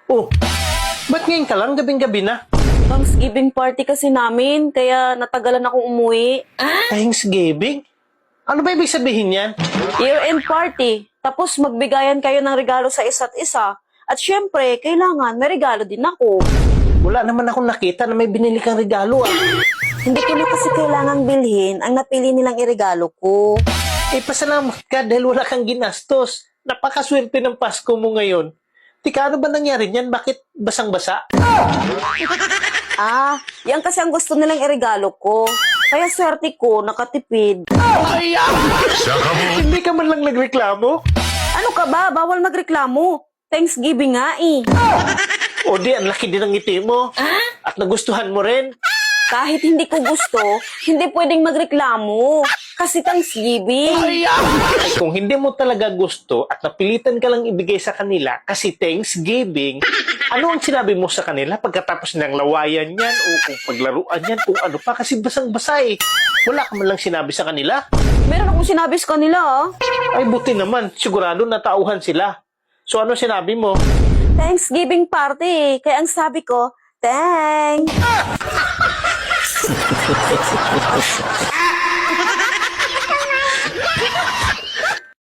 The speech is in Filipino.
Oh, ba't ngayon ka lang? Gabing-gabi na. Thanksgiving party kasi namin, kaya natagalan akong umuwi. Thanksgiving? Ano ba ibig sabihin yan? Year-end party. Tapos magbigayan kayo ng regalo sa isa't isa. At syempre, kailangan may regalo din ako. Wala naman akong nakita na may binili kang regalo ah. Hindi ko na kasi kailangang bilhin ang napili nilang iregalo ko. Eh, pasalamat ka dahil wala kang ginastos. Napakaswerte ng Pasko mo ngayon. Tika, ano ba nangyari niyan? Bakit basang-basa? Ah, yan kasi ang gusto nilang iregalo ko. Kaya swerte ko, nakatipid. Hindi ka man lang nagreklamo? Ano ka ba? Bawal magreklamo. Thanksgiving nga eh. O di, ang laki din ng ngiti mo. At nagustuhan mo rin. Kahit hindi ko gusto, hindi pwedeng magreklamo. Kasi Thanksgiving. Ay, kung hindi mo talaga gusto at napilitan ka lang ibigay sa kanila kasi Thanksgiving, ano ang sinabi mo sa kanila pagkatapos ng lawayan yan o kung paglaruan yan, kung ano pa, kasi basang-basa eh. Wala ka man lang sinabi sa kanila. Meron akong sinabi sa kanila ah. Ay, buti naman. Sigurado natauhan sila. So, ano sinabi mo? Thanksgiving party. Kaya ang sabi ko, thanks.